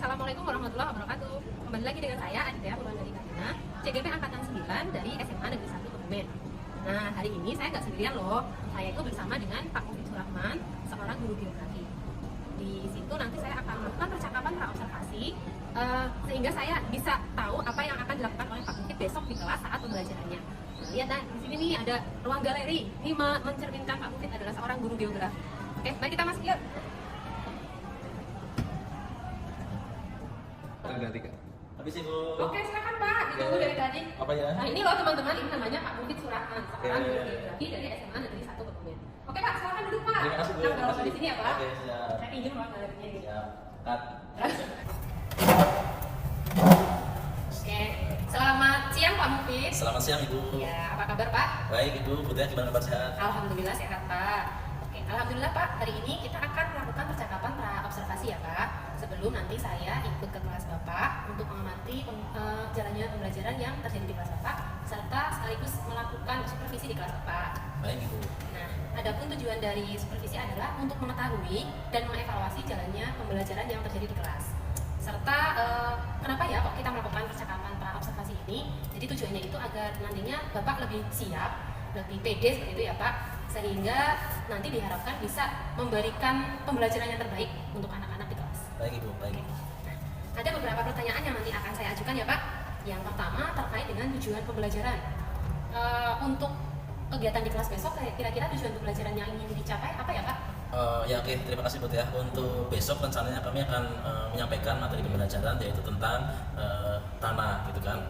Assalamualaikum warahmatullahi wabarakatuh. Kembali lagi dengan saya Aditya Purwandari Karina, CGP Angkatan 9 dari SMA Negeri 1 Kebumen. Nah, hari ini saya nggak sendirian loh. Saya itu bersama dengan Pak Mufid Surahman, seorang guru geografi. Di situ nanti saya akan melakukan percakapan pra-observasi, sehingga saya bisa tahu apa yang akan dilakukan oleh Pak Mufid besok di kelas saat pembelajarannya. Nah, lihat nah, di sini nih ada ruang galeri. Ini mencerminkan Pak Mufid adalah seorang guru geografi. Oke, mari kita masuk yuk. Ganti Kak. Habis Ibu. Oke, silakan Pak. Ditunggu dari tadi. Apa ya? Nah, ini loh teman-teman, ini namanya Pak Mufid Surahman, seorang guru geografi dari SMA Negeri 1 Kebumen. Oke Pak, silakan duduk Pak. Terima kasih Bu. Nah, kalau di sini ya Pak. Oke, siap. Saya pinjam ruang galerinya gitu. Siap. Cut. Oke, selamat siang Pak Mufid. Selamat siang Ibu. Ya, apa kabar Pak? Baik Ibu, Butia gimana kabar sehat? Alhamdulillah sehat Pak. Oke, alhamdulillah Pak. Hari ini kita akan melakukan percakapan pra-observasi ya Pak. Sebelum nanti saya ikut ke kelas Bapak untuk mengamati jalannya pembelajaran yang terjadi di kelas Bapak, serta sekaligus melakukan supervisi di kelas Bapak. Baik Ibu. Nah, adapun tujuan dari supervisi adalah untuk mengetahui dan mengevaluasi jalannya pembelajaran yang terjadi di kelas. Serta kenapa ya kok kita melakukan percakapan pra-observasi ini? Jadi tujuannya itu agar nantinya Bapak lebih siap, lebih pede seperti itu ya Pak, sehingga nanti diharapkan bisa memberikan pembelajaran yang terbaik untuk anak-anak di kelas. Baik Ibu, baik. Nah, ada beberapa pertanyaan yang nanti akan saya ajukan ya Pak. Yang pertama terkait dengan tujuan pembelajaran. Untuk kegiatan di kelas besok, kira-kira tujuan pembelajaran yang ingin dicapai apa ya Pak? Ya oke, terima kasih Bu ya. Untuk besok rencananya kami akan menyampaikan materi pembelajaran yaitu tentang tanah gitu kan.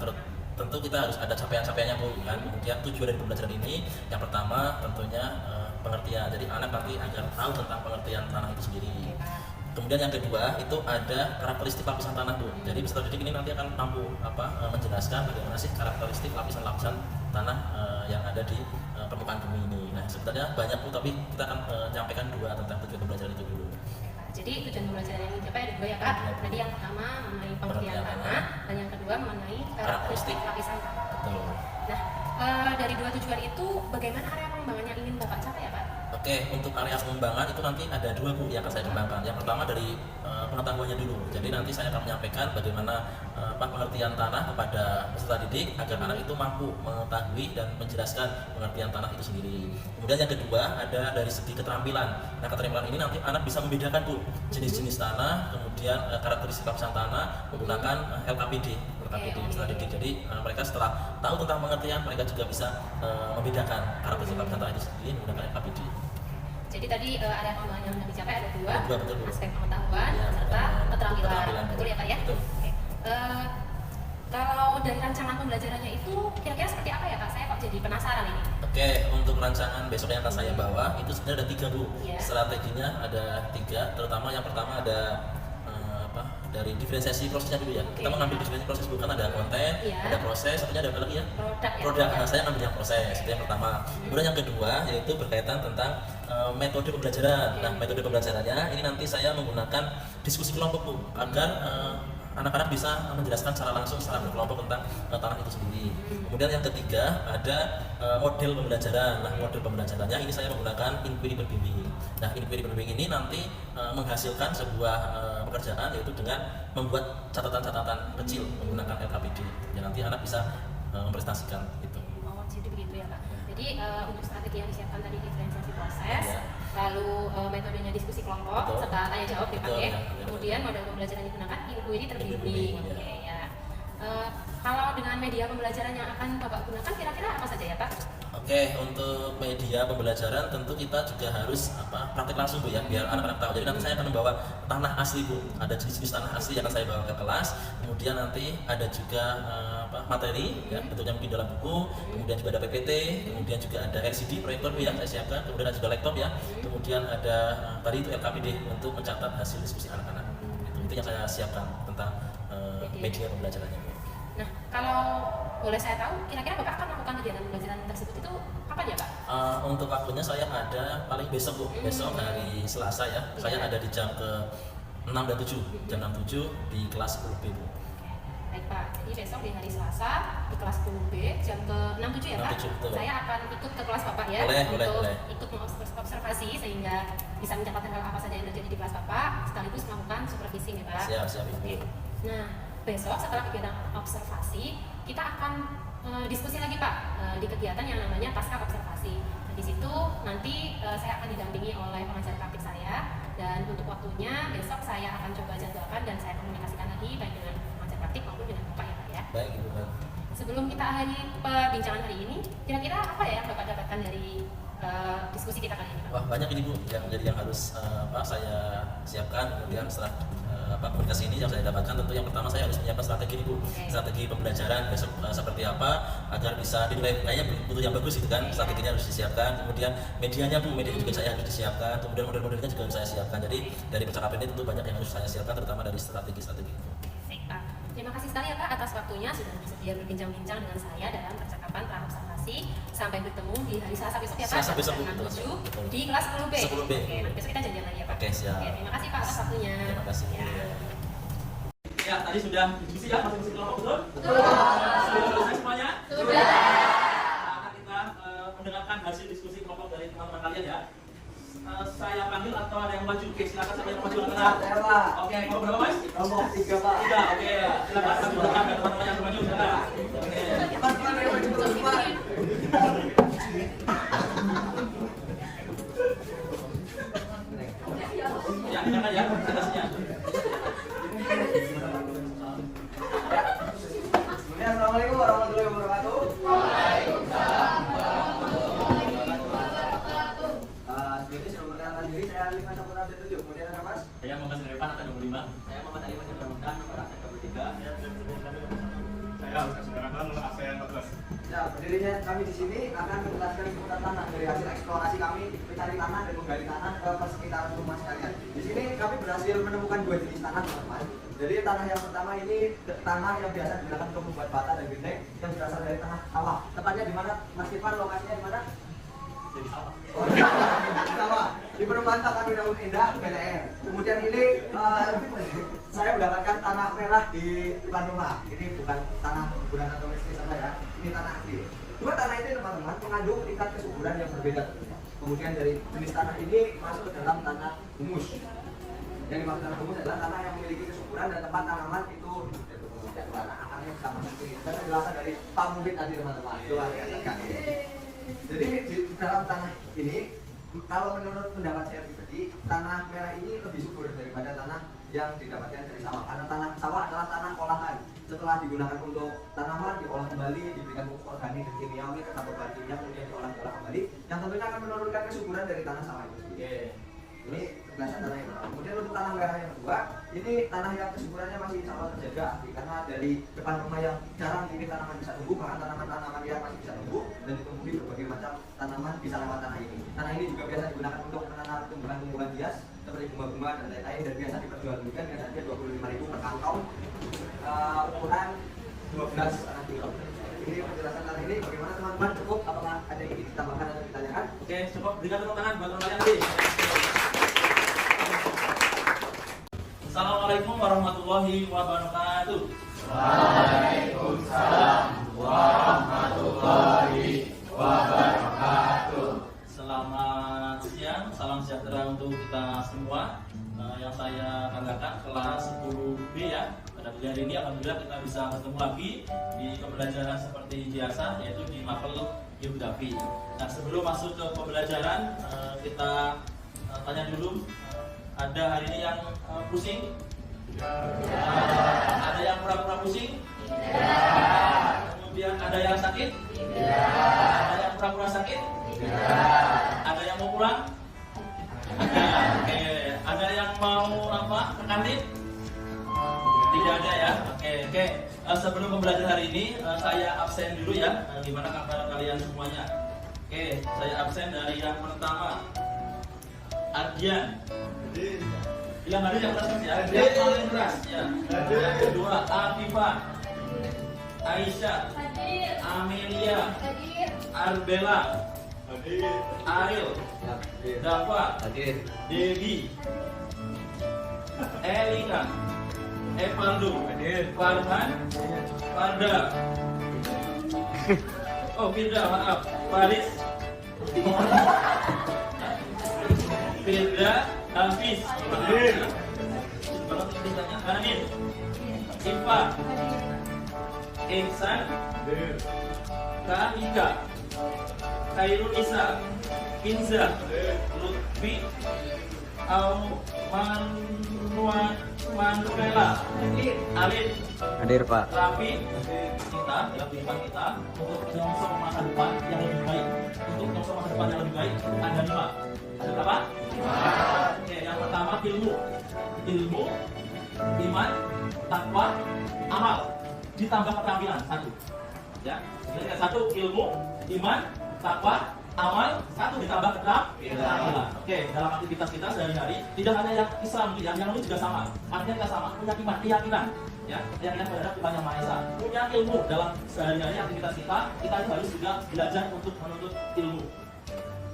Tentu kita harus ada capaian-capaiannya Bu kan. Kemudian tujuan dari pembelajaran ini yang pertama tentunya pengertian. Jadi anak nanti agar tahu tentang pengertian tanah itu sendiri. Kemudian yang kedua itu ada karakteristik lapisan tanah Bu. Jadi peserta didik ini nanti akan mampu menjelaskan bagaimana sih karakteristik lapisan-lapisan tanah yang ada di permukaan bumi ini. Nah sebenarnya banyak Bu, tapi kita akan menyampaikan dua tentang tujuan pembelajaran itu dulu. Jadi tujuan pembelajaran yang dicapai ada dua ya Pak. Tadi yang pertama mengenai pengertian tanah, dan yang kedua mengenai karakteristik lapisan tanah. Betul. Nah, dari dua tujuan itu bagaimana area pengembangan yang ingin Bapak capai ya Pak? Oke, untuk area pengembangan itu nanti ada dua Bu yang akan saya kembangkan. Yang pertama dari pengetahuannya dulu. Jadi nanti saya akan menyampaikan bagaimana pengertian tanah kepada peserta didik agar anak itu mampu mengetahui dan menjelaskan pengertian tanah itu sendiri. Kemudian yang kedua ada dari segi keterampilan. Nah keterampilan ini nanti anak bisa membedakan Bu jenis-jenis tanah, kemudian karakteristik lapisan tanah menggunakan LKPD peserta didik. Jadi mereka setelah tahu tentang pengertian mereka juga bisa membedakan karakteristik lapisan tanah itu sendiri menggunakan LKPD. Jadi tadi area pengembangan yang dicapai ada dua, betul, aspek pengetahuan ya, serta keterampilan. Betul ya Pak ya? Betul. Oke. Kalau dari rancangan pembelajarannya itu kira-kira seperti apa ya Pak? Saya kok jadi penasaran ini. Oke, untuk rancangan besok yang akan saya bawa itu sebenarnya ada tiga Bu. Ya. Strateginya ada tiga, terutama yang pertama ada dari diferensiasi prosesnya dulu ya. Kita mengambil diferensiasi proses bukan ada konten, ada proses, satunya ada apa lagi ya? Produk. Nah, saya ambil yang proses, itu yang pertama. Kemudian yang kedua yaitu berkaitan tentang metode pembelajaran. Nah, metode pembelajarannya ini nanti saya menggunakan diskusi kelompok Bu, agar anak-anak bisa menjelaskan secara langsung secara berkelompok tentang tanah itu sendiri. Kemudian yang ketiga ada model pembelajaran. Nah, model pembelajarannya ini saya menggunakan inquiry berbimbing. Nah, inquiry berbimbing ini nanti menghasilkan sebuah pekerjaan yaitu dengan membuat catatan-catatan kecil menggunakan LKPD. Ya nanti anak bisa mempresentasikan itu. Oh, jadi begitu ya Pak. Jadi untuk strategi yang disiapkan tadi diferensiasi proses, lalu metodenya diskusi kelompok, Betul. serta tanya jawab dipakai. Ya. Kemudian model pembelajaran yang digunakan inquiry terbimbing. Ya. Oke ya. Kalau dengan media pembelajaran yang akan Bapak gunakan kira-kira apa saja ya Pak? Oke, untuk media pembelajaran tentu kita juga harus praktik langsung Bu ya, biar anak-anak tahu. Jadi nanti saya akan membawa tanah asli Bu, ada jenis-jenis tanah asli yang akan saya bawa ke kelas. Kemudian nanti ada juga materi, ya, bentuknya mungkin dalam buku. Kemudian juga ada PPT, kemudian juga ada LCD proyektor Bu yang saya siapkan. Kemudian ada juga laptop ya. Kemudian ada tadi itu LKPD untuk mencatat hasil diskusi anak-anak. Itu yang saya siapkan tentang media pembelajarannya Bu. Nah, kalau boleh saya tahu, kira-kira Bapak akan melakukan kegiatan pembelajaran tersebut itu kapan ya Pak? Untuk waktunya saya ada paling besok Bu, besok hari Selasa ya. Saya ada di jam ke 6 dan 7, jam 6-7 di kelas 10B Bu. Baik Pak, jadi besok di hari Selasa di kelas 10B jam ke 6-7 ya Pak. 6-7, betul. Saya akan ikut ke kelas Bapak ya Boleh. ikut mengobservasi sehingga bisa mencatat hal apa saja yang terjadi di kelas Bapak sekaligus melakukan supervisi ya Pak. Siap Ibu. Oke. Nah, besok setelah kegiatan observasi kita akan diskusi lagi Pak di kegiatan yang namanya pasca observasi. Nah, di situ nanti saya akan didampingi oleh pengajar praktik saya dan untuk waktunya besok saya akan coba jadwalkan dan saya komunikasikan lagi baik dengan pengajar praktik maupun dengan Bapak ya Pak ya. Baik Ibu. Sebelum kita akhiri perbincangan hari ini, kira-kira apa ya yang Bapak dapatkan dari diskusi kita kali ini Pak? Wah, banyak ini Bu yang harus saya siapkan. Kemudian setelah komunikasi ini yang saya dapatkan, tentu yang pertama saya harus menyiapkan strategi ini Bu. Strategi pembelajaran besok seperti apa agar bisa dinilai, kayaknya butuh yang bagus gitu kan. Strateginya harus disiapkan. Kemudian medianya Bu, media juga saya harus disiapkan. Kemudian model-modelnya juga harus saya siapkan. Jadi dari percakapan ini tentu banyak yang harus saya siapkan, terutama dari strategi-strategi itu. Baik Pak, terima kasih sekali ya Pak atas waktunya sudah bersedia berbincang-bincang dengan saya dalam percakapan praobservasi. Sampai bertemu di hari Selasa besok ya Pak. Selasa besok Bu. 6-7 di kelas 10B. 10B. Oke, nanti besok kita janjian lagi ya Pak. Oke, siap. Oke, terima kasih Pak atas waktunya. Terima kasih. Ya. Ya, tadi sudah diskusi ya, masing-masing kelompok betul? Sudah selesai semuanya? Sudah. Nah, akan kita mendengarkan hasil diskusi kelompok dari teman-teman kalian ya. Saya panggil atau ada yang maju? Oke, silakan siapa yang maju angkat. Oke, kelompok berapa Mas? Kelompok 3 Pak. 3, oke. Silakan kami berangkat ke teman-teman yang maju. Silakan. Oke. Teman-teman yang maju terus Pak. Ya, silakan ya presentasinya. Assalamualaikum warahmatullahi wabarakatuh. Jadi sebelum perkenalkan diri, saya Ali Mas Saputra 7. Kemudian ada Mas. Saya Muhammad Sinrepan angka 25. Saya Muhammad Ali Mas Saputra nomor absen 23. Saya Lukas Sudarman, nomor absen 14. Ya, berdirinya kami di sini akan menjelaskan seputar tanah dari hasil eksplorasi kami mencari tanah dan menggali tanah ke persekitaran rumah sekalian. Di sini kami berhasil menemukan 2 jenis tanah teman-teman. Jadi tanah yang pertama ini tanah yang biasa digunakan untuk membuat bata dan gendeng yang berasal dari tanah sawah. Tepatnya di mana Mas Irfan, lokasinya di mana? Jadi sawah. Sawah di perumahan Taman Daun Indah BLR. Kemudian ini saya mendapatkan tanah merah di depan rumah. Ini bukan tanah kuburan atau miskin saja ya. Ini tanah asli. Dua tanah ini teman-teman mengandung tingkat kesuburan yang berbeda tentunya. Kemudian dari jenis tanah ini masuk dalam tanah humus. Yang dimaksud tanah humus adalah tanah yang memiliki kesuburan dan tempat tanaman itu tanah akarnya bisa masuk ini. Dan penjelasan dari Pak Mubin tadi teman-teman. Luar biasa sekali. Jadi di dalam tanah ini, kalau menurut pendapat saya pribadi, tanah merah ini lebih subur daripada tanah yang didapatkan dari sawah. Karena tanah sawah adalah tanah olahan. Setelah digunakan untuk tanaman, diolah kembali, diberikan pupuk organik dan kimiawi, ketambah bahannya, kemudian diolah kembali, yang tentunya akan menurunkan kesuburan dari tanah sawah itu sendiri. Ini penjelasan tanah yang pertama. Kemudian untuk tanah merah yang kedua, ini tanah yang kesuburannya masih insya Allah terjaga, karena dari depan rumah yang jarang ini tanaman bisa tumbuh, bahkan tanaman-tanaman yang masih bisa tumbuh dan ditumbuhi berbagai macam tanaman bisa lewat tanah ini. Tanah ini juga biasa digunakan untuk menanam tumbuhan-tumbuhan hias seperti bunga-bunga dan lain-lain, dan biasa diperjualbelikan dengan harga 25.000 per kantong, ukuran 12,5 kilo. Ini penjelasan tanah ini. Bagaimana teman-teman, cukup? Apakah ada yang ingin ditambahkan atau ditanyakan? Oke, cukup. Berikan tepuk tangan buat teman-teman tadi. Assalamualaikum warahmatullahi wabarakatuh. Waalaikumsalam warahmatullahi wabarakatuh. Selamat siang, salam sejahtera untuk kita semua. Yang saya banggakan kelas 10B ya. Pada pagi hari ini alhamdulillah kita bisa bertemu lagi di pembelajaran seperti biasa, yaitu di Mapel Geografi. Nah, sebelum masuk ke pembelajaran, kita tanya dulu, ada hari ini yang pusing? Ada yang pura-pura pusing? Kemudian ada yang sakit? Ada yang pura-pura sakit? Ada yang mau pulang? Oke. Ada yang mau apa? Ke kantin? Tidak ada ya. Oke. Sebelum pembelajaran hari ini, saya absen dulu ya. Gimana kabar kalian semuanya? Oke, saya absen dari yang pertama, Ardian. Yang ada yang keras ya. Yang paling keras ya. Yang kedua, Afifah, Aisyah, Amelia, Arbella, Ariel, Dafa, Devi, Elika, Evaldo, Farhan, Farda. Oh, Firda, maaf. Faris. Firda, Hafiz. Kalau tulisannya Hanin. Ifa. Ihsan. Kamika. Khairunisa. Kinza. Lutfi. Manuela, Alin, Hadir Pak. Raffi, kita, ya pilihan kita untuk menyongsong masa depan yang lebih baik. Untuk menyongsong masa depan yang lebih baik ada 5. Ada berapa? 5. Oke, yang pertama ilmu, iman, takwa, amal. Ditambah keterampilan 1. Ya, jadi 1 ilmu, iman, takwa, amal, 1 ditambah keterampilan. Oke, dalam aktivitas kita sehari-hari tidak hanya yang Islam, yang lain juga sama. Artinya kita sama, punya iman, keyakinan, ya, keyakinan terhadap Tuhan Yang Maha Esa. Punya ilmu dalam sehari-hari aktivitas kita harus juga belajar untuk menuntut ilmu.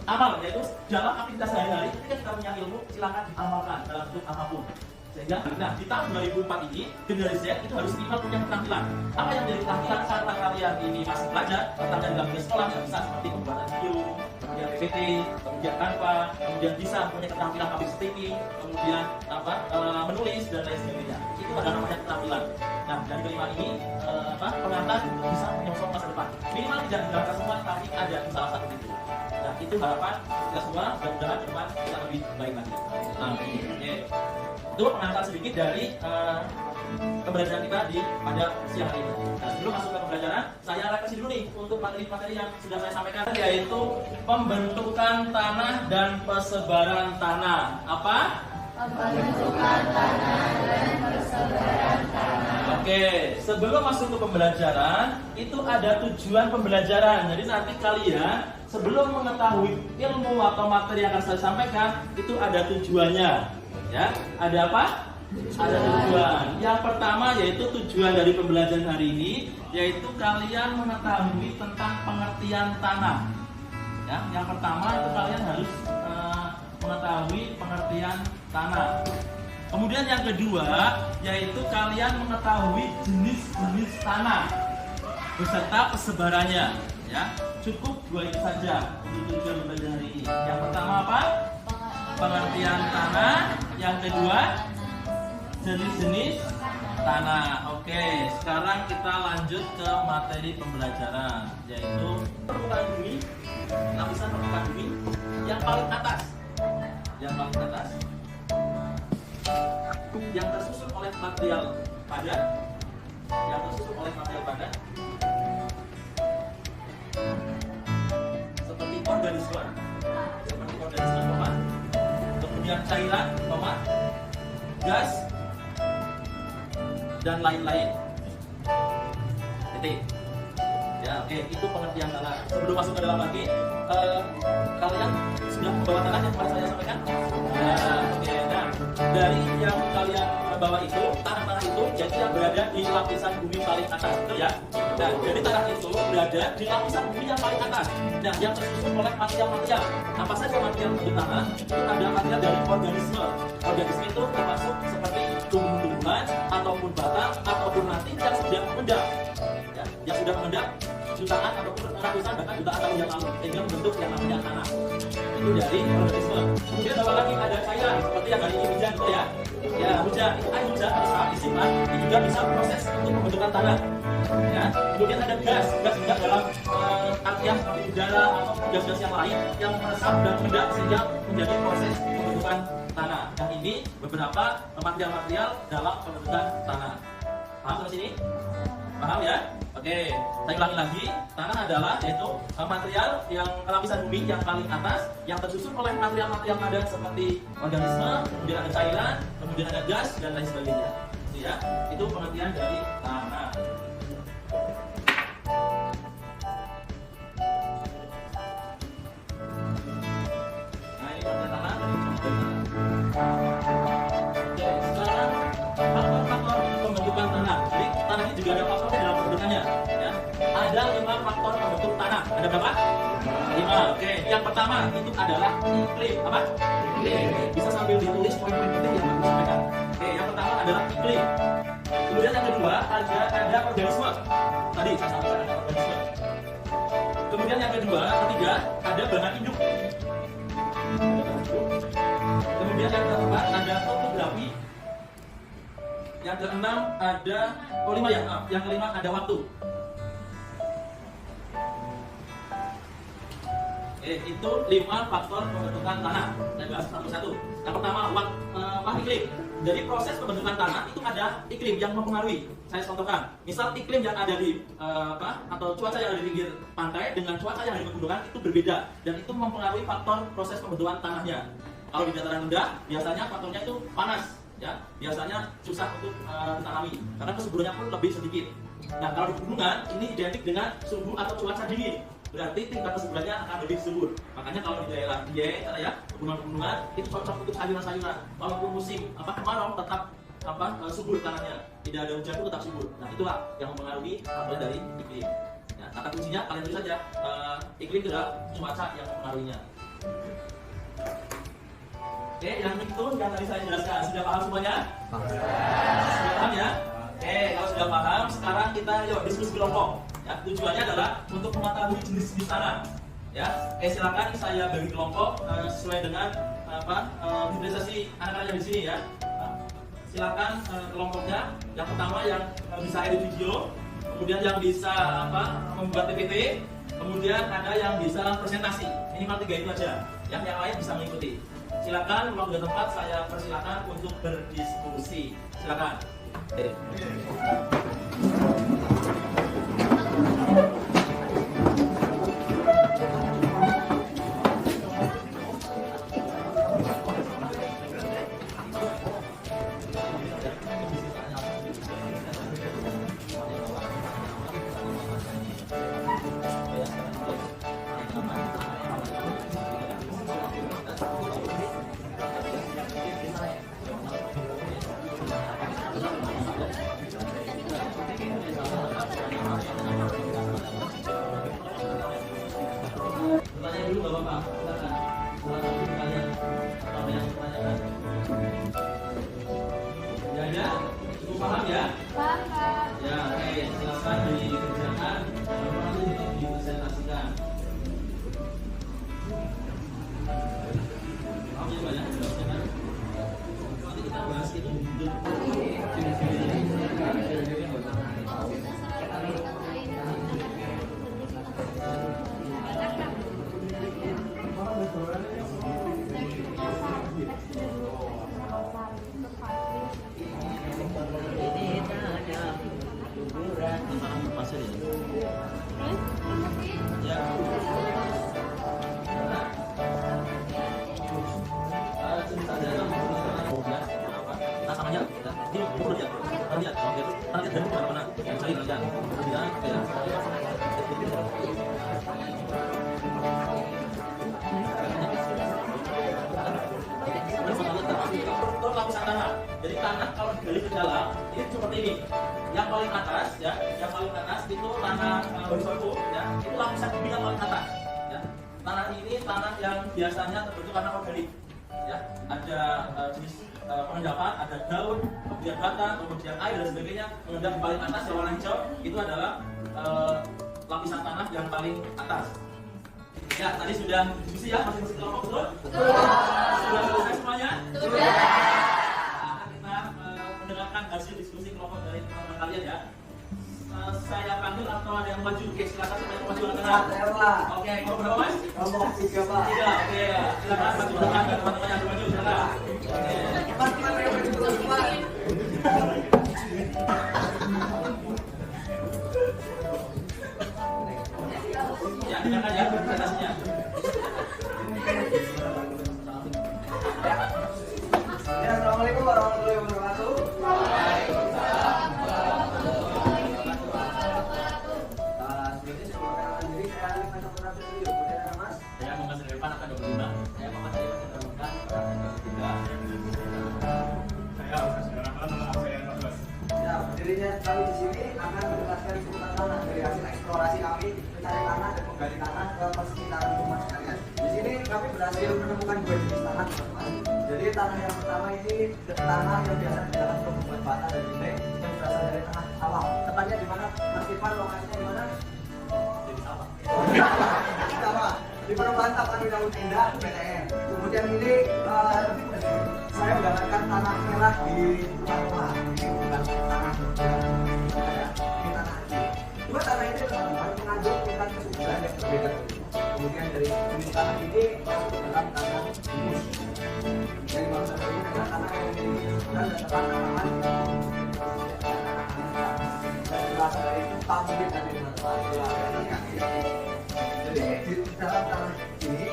Amal, yaitu dalam aktivitas sehari-hari ketika kita punya ilmu, silakan diamalkan dalam bentuk apapun. Sehingga, nah, di tahun 2004 ini generasi Z itu harus minimal punya keterampilan. Apa yang menjadi keterampilan saat kalian ini masih belajar tentang dari dunia sekolah yang bisa seperti pembuatan video, kemudian PPT, kemudian Canva, kemudian bisa punya keterampilan public speaking, kemudian menulis dan lain sebagainya. Itu adalah namanya keterampilan. Nah, dari kelima ini pengantar bisa menyongsong masa depan. Minimal tidak dijalankan semua, tapi ada di salah satu itu. Nah, itu harapan kita semua, mudah-mudahan depan kita lebih baik lagi. Nah, oke. Itu pengantar sedikit dari pembelajaran kita pada siang hari ini. Nah, sebelum masuk ke pembelajaran, saya refleksi dulu nih untuk materi-materi yang sudah saya sampaikan, yaitu pembentukan tanah dan persebaran tanah. Apa? Pembentukan tanah dan persebaran tanah. Oke, sebelum masuk ke pembelajaran, itu ada tujuan pembelajaran. Jadi nanti kalian sebelum mengetahui ilmu atau materi yang akan saya sampaikan, itu ada tujuannya. Ya, ada apa? Ada tujuan. Yang pertama yaitu tujuan dari pembelajaran hari ini, yaitu kalian mengetahui tentang pengertian tanah. Ya, yang pertama itu kalian harus mengetahui pengertian tanah. Kemudian yang kedua yaitu kalian mengetahui jenis-jenis tanah beserta persebarannya. Ya, cukup 2 itu saja untuk tujuan pembelajaran hari ini. Yang pertama apa? Pengertian tanah. Yang kedua, jenis-jenis tanah. Oke, sekarang kita lanjut ke materi pembelajaran, yaitu permukaan bumi, lapisan permukaan bumi yang paling atas. Yang paling atas, yang tersusun oleh material padat, seperti organisme apa? Kemudian cairan, gas, dan lain-lain. Titik. Ya, oke, itu pengertian tanah. Sebelum masuk ke dalam lagi, kalian sudah membawa tanah yang kemarin saya sampaikan? Ya, oke. Nah, dari yang kalian bawa itu, tanah-tanah itu jadi yang berada di lapisan bumi paling atas, betul ya? Nah, jadi tanah itu berada di lapisan bumi yang paling atas. Nah, yang tersusun oleh material-material. Apa saja material untuk tanah? Itu ada material dari organisme. Organisme itu termasuk seperti tumbuh-tumbuhan, ataupun batang, ataupun nanti yang sudah mengendap. Ya, yang sudah mengendap jutaan ataupun ratusan bahkan jutaan tahun yang lalu sehingga membentuk yang namanya tanah. Itu dari organisme. Kemudian bawah lagi ada cairan seperti yang hari ini hujan, betul ya? Ya, hujan itu air hujan saat disimpan itu juga bisa proses untuk pembentukan tanah. Ya, kemudian ada gas juga dalam artian seperti udara atau gas-gas yang lain yang meresap dan mengendap sehingga menjadi proses pembentukan tanah. Yang ini beberapa material-material dalam pembentukan tanah. Paham sampai sini? Paham ya? Oke, saya ulangi lagi. Tanah adalah yaitu material yang lapisan bumi yang paling atas yang tersusun oleh material-material padat seperti organisme, kemudian ada cairan, kemudian ada gas dan lain sebagainya. Itu ya, itu pengertian dari tanah. Nah, ini pengertian tanah. Oke, sekarang faktor-faktor pembentukan tanah. Jadi tanah ini juga ada faktor dalam pembentukannya. Ya. Ada 5 faktor pembentuk tanah. Ada berapa? 5. Oke. Yang pertama itu adalah iklim. Apa? Iklim. Bisa sambil ditulis poin-poin penting yang harus disampaikan. Oke. Yang pertama adalah iklim. Kemudian yang kedua ada organisme. Tadi saya sampaikan ada organisme. Kemudian yang ketiga ada bahan hidup. Kemudian yang keempat ada topografi. Yang keenam ada yang kelima ada waktu. Itu 5 faktor pembentukan tanah. Saya bahas satu-satu. Yang pertama iklim. Jadi proses pembentukan tanah itu ada iklim yang mempengaruhi. Saya contohkan, misal iklim yang ada di atau cuaca yang ada di pinggir pantai dengan cuaca yang ada di pegunungan itu berbeda dan itu mempengaruhi faktor proses pembentukan tanahnya. Kalau di dataran rendah biasanya faktornya itu panas, ya biasanya susah untuk ditanami karena kesuburannya pun lebih sedikit. Nah kalau di pegunungan ini identik dengan suhu atau cuaca dingin, berarti tingkat kesuburannya akan lebih subur. Makanya kalau di daerah ya pegunungan itu cocok untuk sayuran-sayuran. Walaupun musim kemarau tetap subur tanahnya, tidak ada hujan itu tetap subur. Nah itulah yang mempengaruhi faktor dari iklim. Ya, kata kuncinya kalian tulis saja, iklim itu adalah cuaca yang mempengaruhinya. Oke, yang itu yang tadi saya jelaskan sudah paham semuanya? Sudah paham ya? Oke, kalau sudah paham, sekarang kita yuk diskusi kelompok. Ya, tujuannya adalah untuk mengetahui jenis-jenis tanah. Ya, silakan saya bagi kelompok sesuai dengan diferensiasi anak-anak yang di sini ya. Silakan kelompoknya. Yang pertama yang bisa edit video, kemudian yang bisa membuat PPT, kemudian ada yang bisa presentasi. Minimal 3 itu aja. Yang lain bisa mengikuti. Silakan waktu dan tempat saya persilakan untuk berdiskusi. Silakan. Bertanya dulu Bapak, silakan. Silakan kalian apa yang ditanyakan. Ya, cukup paham ya? Paham. Ya, oke, silakan dikerjakan, nanti dipresentasikan. Paham ya banyak, nanti kita bahas itu. Pasir ya? Ya. Namanya, ini perlu lihat, lihat, target dari mana? Cari lihat, kemudian ya. Untuk lapisan tanah. Jadi tanah kalau digali ke dalam ini seperti ini. Yang paling atas ya, yang paling atas itu tanah horizontal ya. Itu lapisan bumi yang paling atas. Ya. Tanah ini tanah yang biasanya terbentuk karena organik. Ya, ada jenis pengendapan, ada daun, kemudian batang, kemudian air dan sebagainya. Mengendap di paling atas yang warna hijau itu adalah lapisan tanah yang paling atas. Ya, tadi sudah diskusi ya, masing-masing kelompok betul? Betul. Sudah selesai semuanya? Sudah. Nah, kita mendengarkan hasil diskusi kelompok dari teman-teman kalian ya. Saya panggil atau ada yang maju? Oke, silakan siapa yang maju anak-anak. Oke, kelompok berapa mas? Kelompok 3 Pak. 3, oke. Silakan maju depan teman-teman yang maju, silakan. Oke. Ya, dengarkan ya presentasinya. Ya, assalamualaikum warahmatullahi wabarakatuh. Waalaikumsalam. Sebelumnya saya perkenalkan diri, saya Ali Mansur Studio. Kemudian ada Mas. Saya Muhammad Irfan akan 25. Saya Muhammad Irfan akan 23. Saya Ustaz Darahman, nama saya 16. Ya, berdirinya kami di sini akan menjelaskan seputar tanah dari hasil eksplorasi kami mencari tanah dan menggali tanah ke persekitaran rumah sekalian. Di sini kami berhasil menemukan 2 jenis tanah, teman-teman. Jadi tanah yang pertama ini tanah yang biasa digunakan untuk membuat bata dan dinding yang berasal dari tanah sawah. Tepatnya di mana? Mas Irfan, lokasinya di mana? Di sawah. Sama di perumahan Taman Daun Indah PTN. Kemudian ini saya mendapatkan tanah merah di depan rumah. Ini bukan tanah ini tanah asli. Dua tanah ini mengandung tingkat kesuburan yang berbeda. Kemudian dari jenis tanah ini masuk ke dalam tanah humus. Jadi maksud ini adalah tanah yang memiliki kesuburan dan tanaman berasal dari pamit dan dari jadi di dalam tanah ini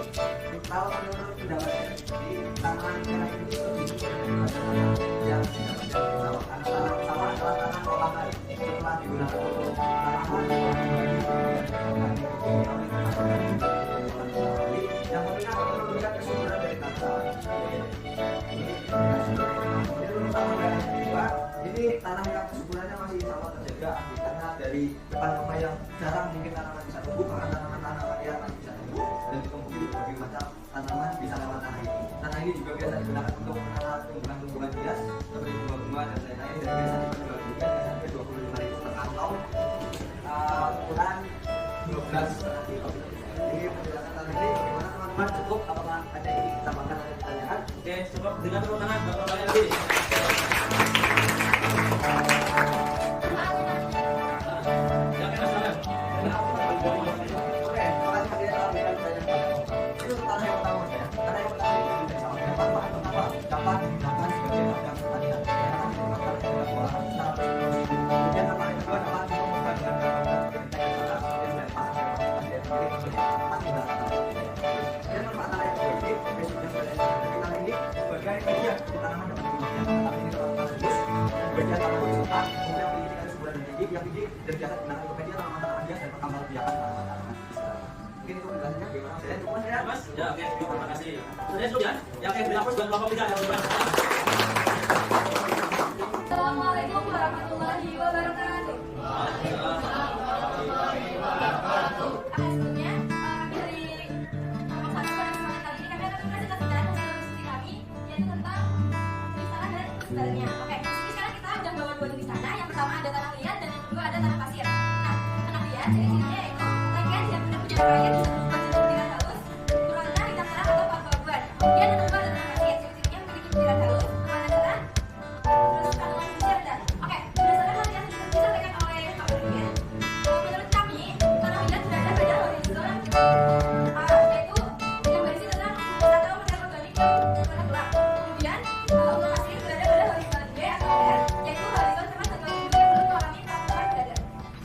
kalau menurut pendapat di tanah merah ini yang tidak menjadi sawah karena tanah sawah adalah tanah olahan setelah digunakan untuk tanaman yang menunjukkan kesuburan dari tanah sawah. Jadi untuk tanah merah kedua ini tanah yang kesuburannya masih sama terjaga karena dari depan rumah yang jarang mungkin tanaman bisa tumbuh karena tanaman yang masih bisa tumbuh dan ditumbuhi berbagai macam tanaman bisa lewat tanah ini. Tanah ini juga biasa digunakan untuk menanam tumbuhan-tumbuhan hias seperti bunga-bunga dan lain-lain dan biasa dijual-belikan sampai 25.000 per kantong ukuran 12 kilo. Jadi penjelasan tanah ini bagaimana teman-teman, cukup apakah ada yang ditambahkan atau ditanyakan? Oke, cukup dengan tepuk tangan buat Bapak lagi. Dan jangan gunakan untuk media tanaman-tanaman hias dan perkambang biakan tanaman-tanaman. Mungkin itu penjelasannya bagaimana saya cukup ya. Mas, ya oke, terima kasih. Sudah cukup ya? Yang kayak berapa buat Bapak Liga yang berapa? Assalamualaikum warahmatullahi wabarakatuh. Sebelumnya kami dari Fakultas Kesehatan kali ini kami akan mempresentasikan hasil diskusi kami yaitu tentang tulisan dan sebenarnya. Oke, di sini sekarang kita udah bawa dua tulisan. Yang pertama ada tanah liat dan yang kedua ada tanah pasir. Nah, tanah liat ciri-cirinya yaitu bagian yang benar-benar kaya bisa berupa butiran halus, berwarna hitam terang atau purple. Kemudian yang kedua ada tanah pasir, ciri-cirinya memiliki butiran halus, berwarna cerah, terus kandungan gizi rendah. Oke, berdasarkan hal yang disampaikan oleh Pak Presiden, menurut kami tanah liat berada pada horizon yaitu yang berisi tentang atau material organik yang berwarna gelap. Kemudian untuk pasir berada pada horizon B atau R, yaitu horizon cerah atau yang belum mengalami peraturan berada.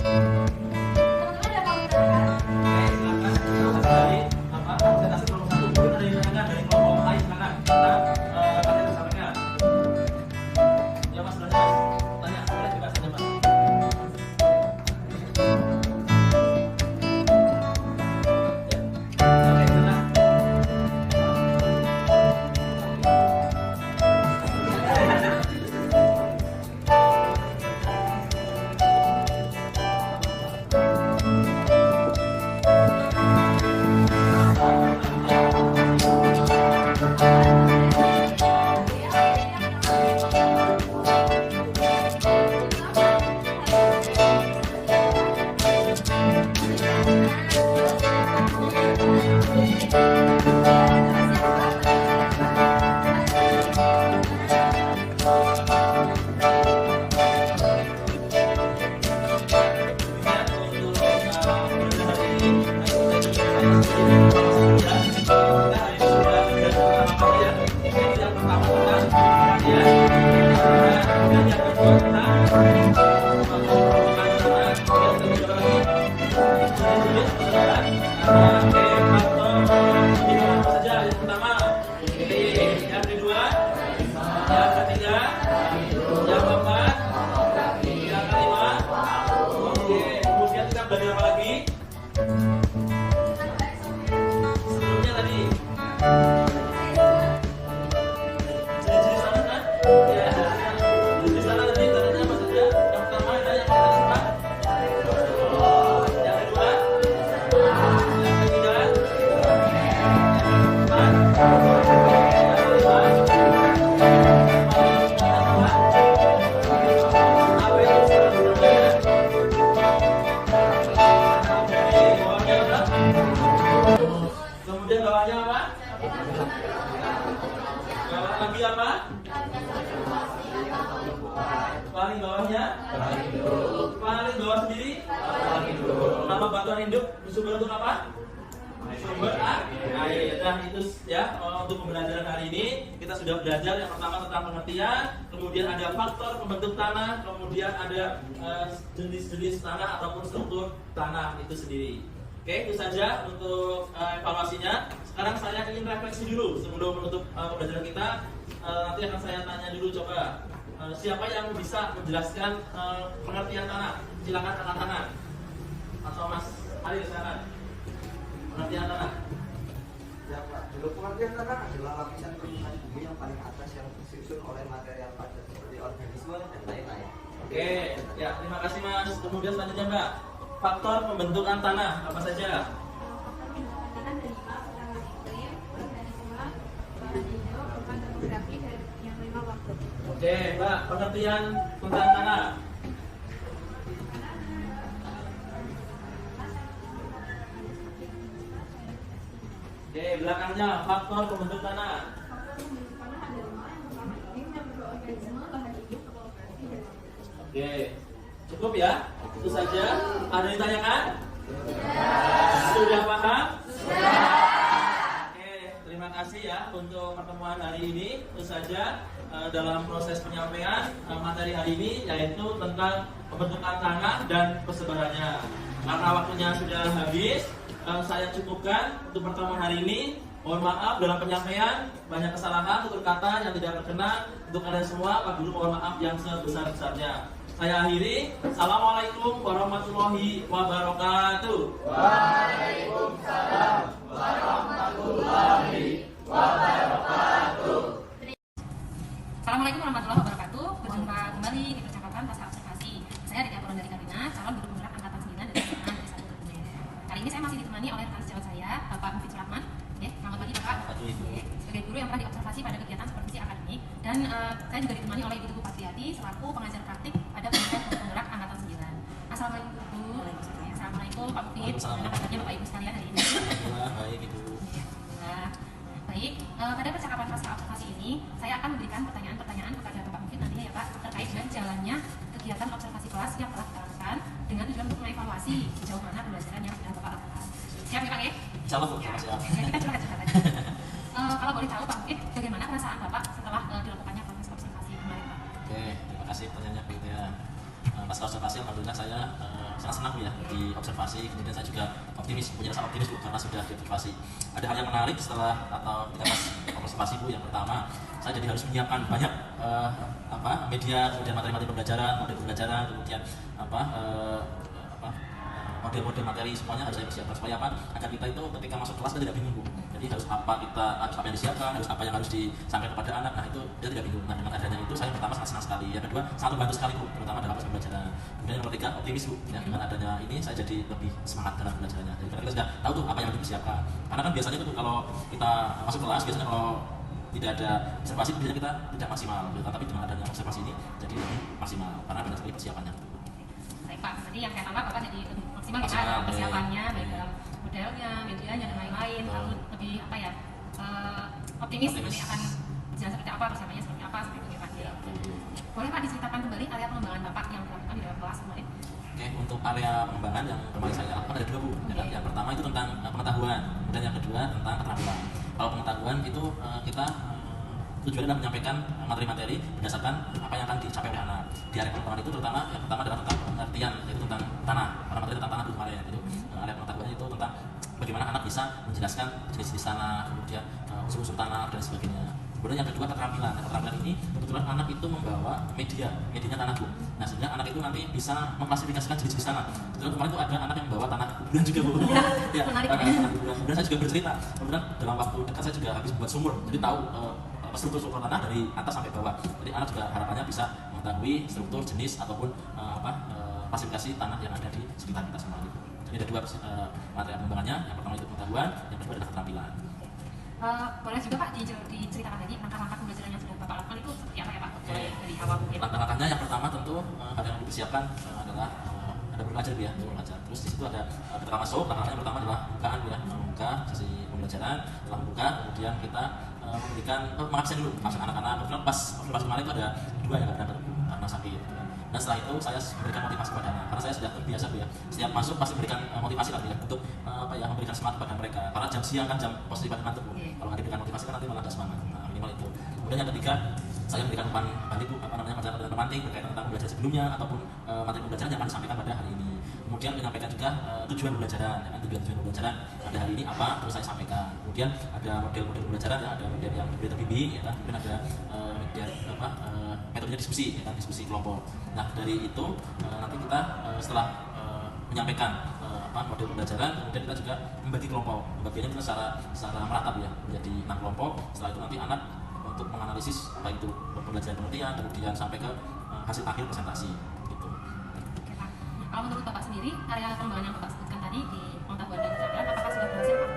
Teman-teman ada mau menanyakan? Oke, silakan. Terima kasih apa presentasi kelompok 1. Mungkin ada yang menanyakan dari kelompok lain, silakan. Kita akan sampaikan. Ya Mas, boleh Mas. Tanya, boleh juga saja Mas. Ya. Oke, silakan. Yang kedua, yang ketiga, yang keempat, yang kelima. Oke, kemudian kita belajar apa lagi? Sebelumnya tadi jenis sana kan? Ya, jenis sana tadi tandanya apa saja? Yang lagi apa? Paling bawahnya? Paling bawah sendiri? Nama batuan induk bersumber untuk apa? Sumber air. Nah itu ya untuk pembelajaran hari ini kita sudah belajar yang pertama tentang pengertian, kemudian ada faktor pembentuk tanah, kemudian ada jenis-jenis tanah ataupun struktur tanah itu sendiri. Oke, itu saja untuk evaluasinya. Sekarang saya ingin refleksi dulu sebelum menutup pembelajaran kita. Nanti akan saya tanya dulu coba siapa yang bisa menjelaskan pengertian tanah? Silakan angkat tangan. Atau Mas Ali silakan. Pengertian tanah. Ya Pak, dulu pengertian tanah adalah lapisan permukaan bumi yang paling atas yang disusun oleh material padat seperti organisme dan lain-lain. Oke, ya terima kasih Mas. Kemudian selanjutnya Mbak, faktor pembentukan tanah apa saja? Oke, Mbak, pengertian tentang tanah. Oke, belakangnya faktor pembentuk tanah. Oke, cukup ya? Itu saja. Ada yang ditanyakan? Sudah paham? Oke, terima kasih ya untuk pertemuan hari ini. Itu saja dalam proses penyampaian materi hari ini yaitu tentang pembentukan tanah dan persebarannya. Karena waktunya sudah habis, saya cukupkan untuk pertemuan hari ini. Mohon maaf dalam penyampaian banyak kesalahan, tutur kata yang tidak berkenan. Untuk kalian semua, Pak Guru mohon maaf yang sebesar-besarnya. Saya akhiri. Assalamualaikum warahmatullahi wabarakatuh. Waalaikumsalam warahmatullahi wabarakatuh. Assalamualaikum warahmatullahi wabarakatuh. Berjumpa kembali di percakapan pasca observasi. Saya Rika Purwandari Karina, calon guru penggerak angkatan 9 dari SMA Negeri 1 Kebumen. Kali ini saya masih ditemani oleh rekan sejawat saya, Bapak Mufid Surahman. Selamat pagi Bapak. Sebagai guru yang pernah diobservasi pada kegiatan supervisi akademik, dan saya juga ditemani oleh Ibu Tugu Patriati selaku pengajar praktik pada Kementerian Penggerak angkatan 9. Assalamualaikum Bu. Assalamualaikum Pak Mufid. Bagaimana kabarnya Bapak Ibu sekalian hari ini? Baik Ibu. Baik, pada percakapan pasca observasi ini saya akan memberikan pertanyaan-pertanyaan kepada Bapak Mufid nantinya ya Pak, terkait dengan jalannya kegiatan observasi kelas yang telah kita lakukan dengan tujuan untuk mengevaluasi sejauh mana pembelajaran yang sudah Bapak lakukan. Siap ya Pak ya? Insya Allah Bu, siap. Kita curhat aja. Kalau boleh tahu Pak Mufid, bagaimana perasaan Bapak setelah dilakukannya proses observasi kemarin Pak? Oke, terima kasih pertanyaannya Bu ya. Pasca observasi alhamdulillah saya sangat senang Bu ya di observasi, kemudian saya juga optimis, punya rasa optimis Bu karena sudah diobservasi. Ada hal yang menarik setelah atau ketika pas observasi Bu. Yang pertama, saya jadi harus menyiapkan banyak media, kemudian materi-materi pembelajaran, model pembelajaran, kemudian model-model materi semuanya harus saya persiapkan supaya apa? Agar kita itu ketika masuk kelas kita tidak bingung Bu. Jadi harus apa yang disiapkan, harus apa yang harus disampaikan kepada anak. Nah itu dia tidak bingung. Nah dengan adanya itu saya pertama sangat senang sekali. Yang kedua sangat membantu sekali Bu, terutama dalam proses pembelajaran. Kemudian yang ketiga optimis Bu. Ya, dengan adanya ini saya jadi lebih semangat dalam pembelajarannya. Jadi kita sudah tahu tuh apa yang harus dipersiapkan. Karena kan biasanya itu kalau kita masuk kelas biasanya kalau tidak ada observasi biasanya kita tidak maksimal. Tapi dengan adanya observasi ini jadi lebih maksimal karena banyak sekali persiapannya. Baik Pak, nanti yang saya tambah Bapak jadi lebih maksimal ya persiapannya, baik dalam modelnya, medianya dan lain-lain, lalu lebih optimis nanti akan jalan seperti apa, persiapannya seperti apa, seperti itu ya Pak. Boleh Pak diceritakan kembali area pengembangan Bapak yang dilakukan di dalam kelas kemarin? Oke, untuk area pengembangan yang kemarin saya lakukan ada 2 Bu. Yang pertama itu tentang pengetahuan, kemudian yang kedua tentang keterampilan. Kalau pengetahuan itu kita tujuannya adalah menyampaikan materi-materi berdasarkan apa yang akan dicapai oleh anak. Di area pengetahuan itu terutama yang pertama adalah tentang pengertian, yaitu tentang tanah. Karena materi tentang tanah itu kemarin itu area pengetahuannya itu tentang bagaimana anak bisa menjelaskan jenis-jenis tanah, kemudian unsur-unsur tanah dan sebagainya. Kemudian yang kedua keterampilan. Keterampilan ini kebetulan anak itu membawa medianya tanah Bu. Nah sebenarnya anak itu nanti bisa mengklasifikasikan jenis-jenis tanah. Kebetulan kemarin itu ada anak yang membawa tanah kuburan juga Bu. Ya, tanah kuburan. Kemudian saya juga bercerita. Kemudian dalam waktu dekat saya juga habis buat sumur, jadi tahu struktur tanah dari atas sampai bawah. Jadi anak juga harapannya bisa mengetahui struktur, jenis ataupun klasifikasi tanah yang ada di sekitar kita semua. Jadi ada 2 materi pengembangannya. Yang pertama itu pengetahuan, yang kedua adalah keterampilan. Boleh juga Pak diceritakan lagi langkah-langkah pembelajaran yang sudah Bapak lakukan itu seperti apa ya Pak? Dari awal mungkin. Langkah-langkahnya yang pertama tentu hal yang dipersiapkan adalah ada belajar ya, belajar. Terus di situ ada ketika masuk, langkah yang pertama adalah pembukaan ya, membuka sesi pembelajaran. Setelah membuka, kemudian kita memberikan mengabsen dulu absen anak-anak. Kebetulan pas observasi kemarin itu ada 2 yang nggak berangkat karena sakit. Dan setelah itu saya memberikan motivasi kepada anak, karena saya sudah terbiasa Bu ya, setiap masuk pasti memberikan motivasi lah ya, untuk memberikan semangat kepada mereka. Karena jam siang kan jam positif pada ngantuk Bu. Kalau nggak diberikan motivasi kan nanti malah ada semangat. Nah, minimal itu. Kemudian yang ketiga, saya memberikan umpan balik Bu, pelajaran pemantik berkaitan tentang pembelajaran sebelumnya ataupun materi pembelajaran yang akan disampaikan pada hari ini. Kemudian menyampaikan juga tujuan pembelajaran, tujuan pembelajaran pada hari ini apa terus saya sampaikan. Kemudian ada model-model pembelajaran, ya, ada model yang berbeda terbimbing, ya, kemudian ada metodenya diskusi, ya, diskusi kelompok. Nah dari itu nanti kita setelah menyampaikan model pembelajaran, kemudian kita juga membagi kelompok. Pembagiannya itu secara meratap ya, menjadi 6 kelompok. Setelah itu nanti anak untuk menganalisis apa itu pembelajaran penelitian, kemudian sampai ke hasil akhir presentasi. Gitu. Oke, Pak. Kalau menurut Bapak sendiri, area pengembangan yang Bapak sebutkan tadi di pengetahuan dan keterampilan, apakah sudah berhasil, Pak?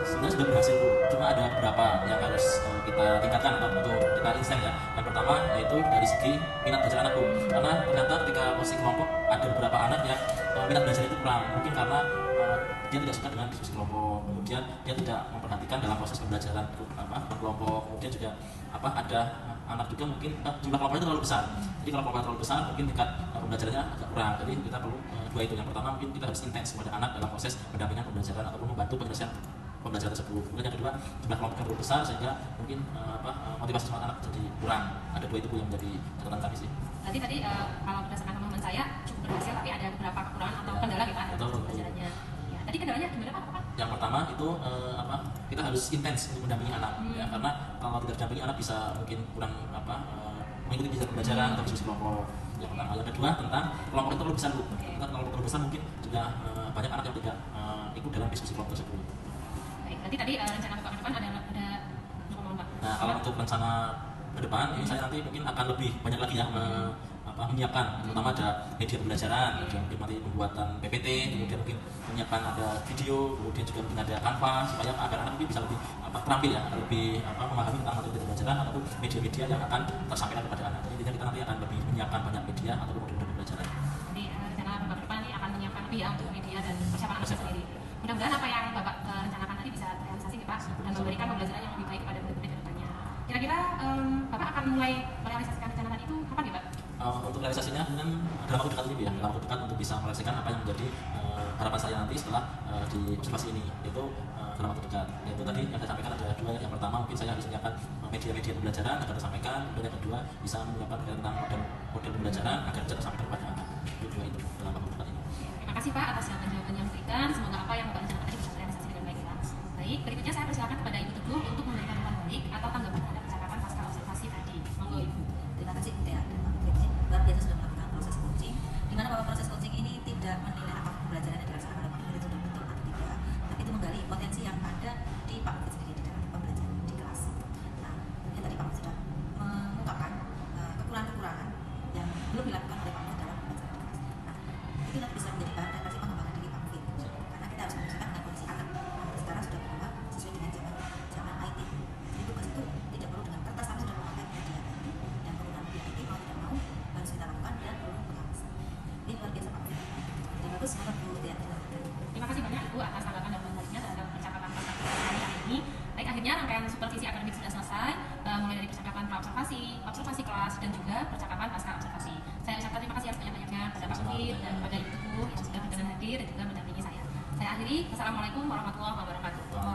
Sebenarnya sudah berhasil Bu, cuma ada beberapa yang harus kita tingkatkan atau kita insight ya. Yang pertama yaitu dari segi minat belajar anak Bu, karena ternyata ketika posisi kelompok ada beberapa anak yang minat belajar itu kurang, mungkin karena dia tidak suka dengan diskusi kelompok, kemudian dia tidak memperhatikan dalam proses pembelajaran berkelompok, kemudian juga ada anak juga mungkin jumlah kelompoknya terlalu besar. Jadi kalau kelompoknya terlalu besar mungkin tingkat pembelajarannya agak kurang. Jadi kita perlu 2 itu. Yang pertama mungkin kita harus intens kepada anak dalam proses pendampingan pembelajaran ataupun membantu penyelesaian pembelajaran tersebut. Kemudian yang kedua, jumlah kelompoknya terlalu besar sehingga mungkin motivasi semangat anak jadi kurang. Ada 2 itu yang menjadi catatan kami sih. Tadi kalau berdasarkan teman-teman saya cukup berhasil, tapi ada beberapa kekurangan atau kendala gitu dalam pembelajarannya. Ya, tadi kendalanya gimana Pak? Yang pertama itu kita harus intens untuk mendampingi anak, ya, karena kalau tidak didampingi anak bisa mungkin kurang mengikuti bidang pembelajaran atau diskusi kelompok. Yang pertama. Yang kedua tentang kelompok itu terlalu besar Bu. Karena kelompok terlalu besar mungkin juga banyak anak yang tidak ikut dalam diskusi kelompok tersebut. Baik, nanti tadi rencana Bapak ke depan ada ngomong Pak. Nah kalau untuk rencana ke depan ini saya nanti mungkin akan lebih banyak lagi ya menyiapkan, terutama ada media pembelajaran, kemudian mungkin nanti pembuatan PPT, kemudian mungkin menyiapkan ada video, kemudian juga mungkin ada Canva supaya agar anak mungkin bisa lebih terampil ya, lebih memahami tentang materi pembelajaran ataupun media-media yang akan tersampaikan kepada anak. Jadi kita nanti akan lebih menyiapkan banyak media ataupun model pembelajaran. Jadi rencana Bapak ke depan ini akan menyiapkan lebih ya untuk media dan persiapan anak sendiri. Mudah-mudahan apa yang Bapak rencanakan tadi bisa terrealisasi nih Pak, dan memberikan pembelajaran yang lebih baik kepada murid-murid ke depannya. Kira-kira Bapak akan mulai merealisasikan rencana tadi itu kapan ya Pak? Untuk realisasinya dengan dalam waktu dekat ini ya, dalam waktu dekat untuk bisa merealisasikan apa yang menjadi harapan saya nanti setelah di observasi ini, yaitu dalam waktu dekat. Yaitu tadi yang saya sampaikan ada 2. Yang pertama mungkin saya harus menyiapkan media-media pembelajaran agar tersampaikan, kemudian yang kedua bisa menyiapkan tentang model pembelajaran agar bisa tersampaikan kepada anak. Itu 2 itu dalam waktu dekat ini. Terima kasih Pak atas jawaban yang diberikan. Semoga apa yang Bapak rencanakan tadi bisa terrealisasi dengan baik ya. Baik, berikutnya saya persilakan kepada Ibu Teguh untuk memberikan umpan balik atau tanggapan terhadap percakapan pasca observasi tadi. Monggo Ibu. Terima kasih Bu Tia dan Pak Dirjen. Luar biasa sudah melakukan proses coaching, di mana bahwa proses coaching ini tidak menilai apakah pembelajaran yang dirasakan oleh Pak Murid itu sudah betul atau tidak, tapi itu menggali potensi yang ada di Pak Murid sendiri di dalam pembelajaran di kelas. Nah, yang tadi Pak Murid sudah mengungkapkan kekurangan-kekurangan yang belum dilakukan oleh Pak Murid dalam pembelajaran di kelas. Nah, itu nanti bisa menjadi bahan refleksi pengembangan diri Pak Murid, karena kita harus menyesuaikan dengan kondisi anak. Sekarang sudah berubah sesuai dengan zaman IT. Jadi tugas itu tidak perlu dengan kertas, tapi sudah memakai media IT, dan penggunaan media IT mau tidak mau harus kita lakukan dan perlu pengawasan. Ini luar biasa Pak Murid. Dan bagus banget Bu Tia. Terima kasih banyak Ibu atas tanggapan dan penjelasannya terhadap percakapan pasca observasi hari ini. Baik, akhirnya rangkaian supervisi akademik sudah selesai, mulai dari percakapan observasi kelas, dan juga percakapan pasca observasi. Saya ucapkan terima kasih yang sebanyak-banyaknya kepada Pak Murid dan kepada Ibu Teguh yang sudah berkenan hadir dan juga mendampingi saya. Saya akhiri. Wassalamualaikum warahmatullahi wabarakatuh.